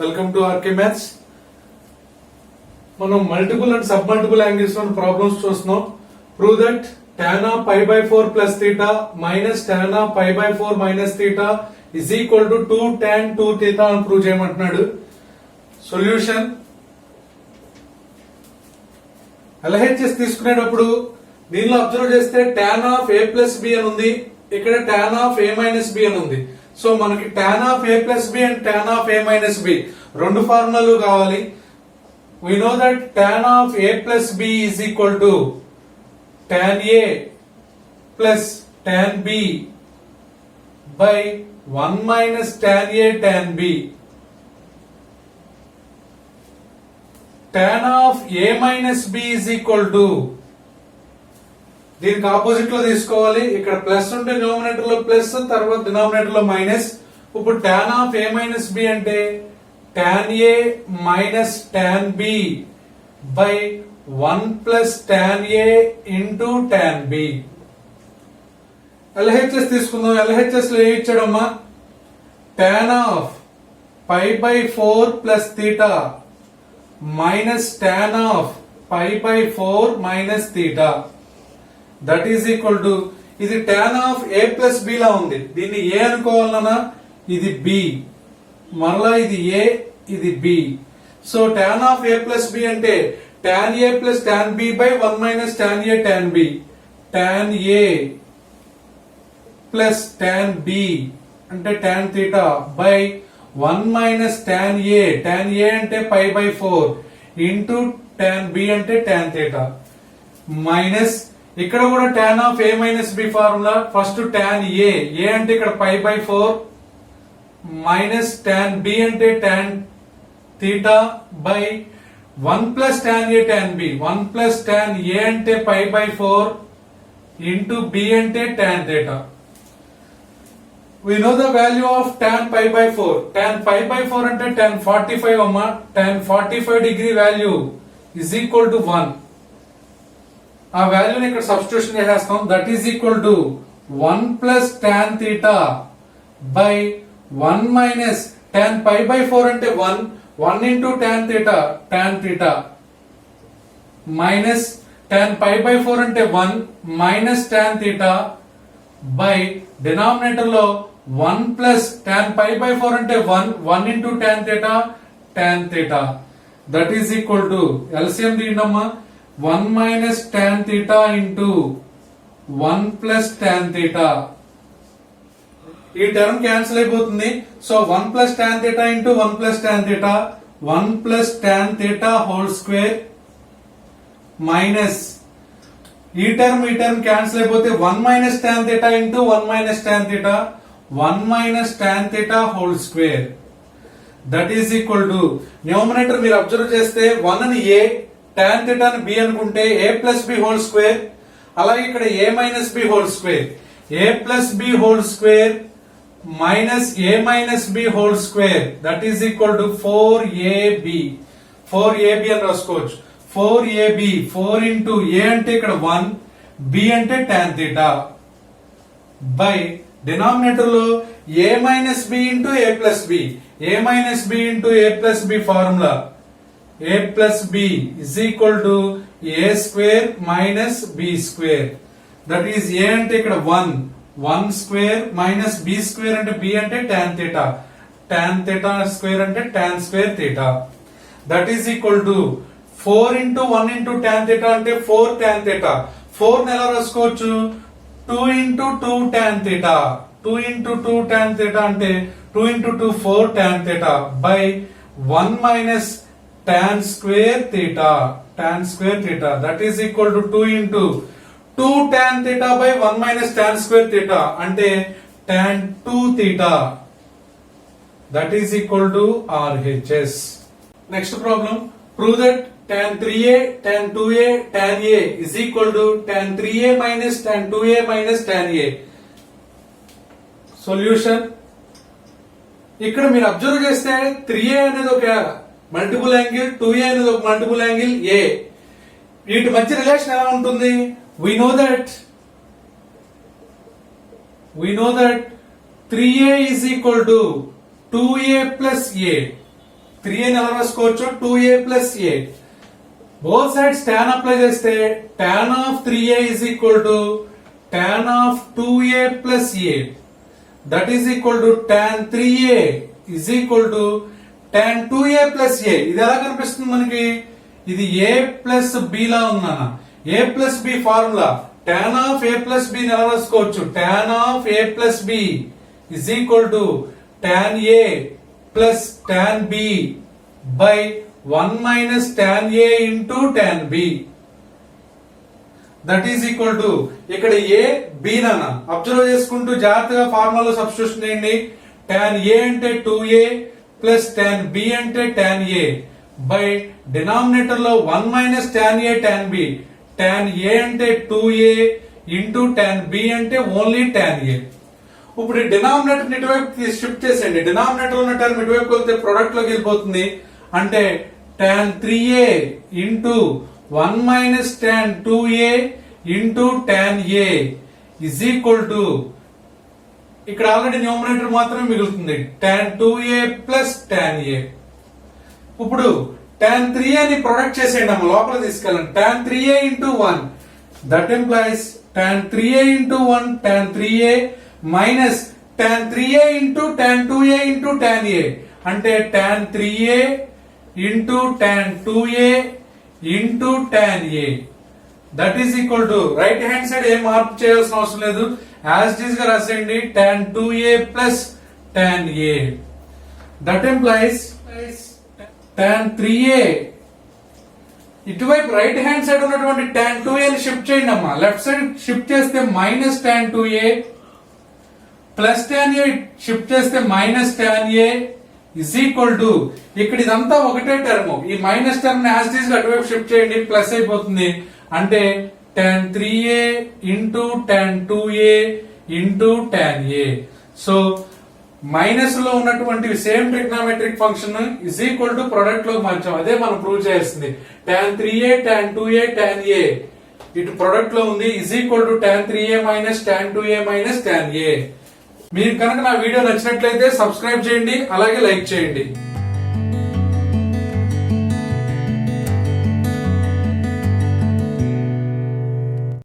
Welcome to RK maths. మనం multiple and sub multiple angles లో problems చూస్తున్నాం. Prove that tan of pi by 4 plus theta minus tan of pi by 4 minus theta is equal to 2 tan 2 theta అని prove చేయమంటున్నాడు. Solution LHS తీసుకునేటప్పుడు దీనిలో observe చేస్తే tan of a plus b అని ఉంది, ఇక్కడ tan of a minus b అని ఉంది. సో మనకి tan of a plus b and tan of a minus b రెండు ఫార్ములాలు కావాలి. We know that tan of a plus b is equal to tan a plus tan b by 1 minus tan a tan b. Tan of a minus b is equal to, దీనికి opposite లో తీసుకోవాలి. ఇక్కడ plus ఉంటే numerator లో plus, తర్వాత denominator లో minus. ఇప్పుడు tan of a minus b అంటే tan a minus tan b by 1 plus tan a into tan b. LHS తీసుకుందాం. LHS లో ఏమి ఇచ్చాడమ్మా? tan of pi by 4 plus theta minus tan of pi by 4 minus theta that is equal to, ఇది tan of a plus b లా ఉంది. దీన్ని a అనుకోవాలన్నా ఇది b, మరలా ఇది a, ఇది b. So tan of a plus b అంటే tan a plus tan b by 1 minus tan a tan b. tan a plus tan b అంటే tan theta by 1 minus tan a. tan a అంటే pi by 4 into tan b అంటే tan theta minus, ఇక్కడ కూడా tan of a minus b formula. First tan a అంటే ఇక్కడ pi by 4 minus tan b అంటే tan theta by 1 plus tan a tan b. 1 plus tan a అంటే pi by 4 into b అంటే tan theta. We know the value of tan pi by 4. Tan pi by 4 అంటే tan 45 అమ్మా. tan 45 degree value is equal to 1. ఆ వాల్యూని ఇక్కడ substitution చేసేస్తాం. That is equal to 1 plus tan theta by 1 minus tan pi by 4 అంటే 1 into tan theta minus tan pi by 4 అంటే 1 minus tan theta by denominator లో 1 plus tan pi by 4 అంటే 1 into tan theta that is equal to, LCM తీయండమ్మా, 1 minus tan theta into 1 plus tan theta. ఈ term cancel అయిపోతుంది. So 1 plus tan theta into 1 plus tan theta, 1 plus tan theta whole square minus ఈ term cancel అయిపోతే 1 minus tan theta into 1 minus tan theta, 1 minus tan theta whole square that is equal to, numerator మీరు observe చేస్తే 1 అని a, tan theta ని b అనుకుంటే a plus b whole square, అలాగే ఇక్కడ a minus b whole square, a plus b whole square minus a minus b whole square that is equal to 4ab. 4ab అని రాసుకోవచ్చు. 4ab, 4 into a అంటే ఇక్కడ 1, b అంటే tan theta by denominator లో a minus b into a plus b. a minus b into a plus b formula, a plus b is equal to a square minus b square. that is a అంటే ఇక్కడ 1 square minus b square అంటే b అంటే tan theta square అంటే tan square theta that is equal to 4 into 1 into tan theta అంటే 4 tan theta. 4 ని ఎలా రాసుకోవచ్చు? 2 into 2 tan theta. 2 into 2 tan theta అంటే 2 into 2 4 tan theta by 1 minus tan square theta that is equal to 2 into 2 tan theta by 1 minus tan square theta అంటే tan 2 theta that is equal to RHS. Next problem, prove that tan 3a tan 2a tan a is equal to tan 3a minus tan 2a minus tan a. Solution ఇక్కడ మీరు observe చేస్తే 3a అనేది ఒక multiple angle, 2a అనేది ఒక multiple angle a. వీటి మధ్య relation ఎలా ఉంటుంది? We know that 3a is equal to 2a plus a. 3a ఎలా రాసుకోవచ్చు 2a plus a both sides tan apply చేస్తే tan of 3a is equal to tan of 2a plus a that is equal to tan 3a is equal to tan 2a plus a ఇది ఎలా కనిపిస్తుంది మనకి ఇది a plus b లా ఉందన్న a plus b formula tan of a plus b ఎలా రాసుకోవచ్చు tan of a plus b is equal to tan a plus tan b by 1 minus tan a into tan b that is equal to ఇక్కడ A B నాన్న observe చేసుకుంటూ జాగ్రత్తగా ఫార్ములాలో substitution చేయండి tan a అంటే 2a plus tan b అంటే tan a by denominator లో 1 minus tan a tan b tan a అంటే 2a into tan b అంటే ఓన్లీ tan a ఇప్పుడు డినామినేటర్ ఇటువైపు షిఫ్ట్ చేసేయండి డినామినేటర్ ఉన్న టర్మ్ ఇటువైపు వెళ్తే ప్రొడక్ట్ లోకి వెళ్ళిపోతుంది అంటే tan 3a into 1 minus tan 2a into tan a is equal to ఇక్కడ ఆల్రెడీ న్యూమరేటర్ మాత్రమే మిగులుతుంది tan 2a plus tan a ఇప్పుడు tan 3a ని ప్రొడక్ట్ చేసేయండి అమ్మ లోపల తీసుకెళ్ళండి tan 3a into 1 that implies tan 3a into 1 tan 3a minus tan 3a into tan 2a into tan a అంటే tan 3a into tan 2a into tan a that is equal to right hand side ఏం మార్పు చేయాల్సిన అవసరం లేదు as it is గా రాసేయండి tan 2a plus tan a that implies tan 3a ఇటువైపు right hand side ఉన్నటువంటి tan 2a ని షిఫ్ట్ చేయండి అమ్మా లెఫ్ట్ సైడ్ షిఫ్ట్ చేస్తే minus tan 2a plus tan a shift చేస్తే minus tan a is equal to ఇక్కడ ఇదంతా ఒకటే టర్మ్ ఈ minus term as it is గా అటువైపు షిఫ్ట్ చేయండి ప్లస్ అయిపోతుంది అంటే tan 3a into tan 2a into tan a so minus లో ఉన్నటువంటి same trigonometric function is equal to product లోకి మార్చాం అదే మనం ప్రూవ్ చేయాల్సింది tan 3a tan 2a tan a ఇటు ప్రొడక్ట్ లో ఉంది is equal to tan 3a minus tan 2a minus tan a మీరు కనుక నా వీడియో నచ్చినట్లయితే సబ్స్క్రైబ్ చేయండి అలాగే లైక్ చేయండి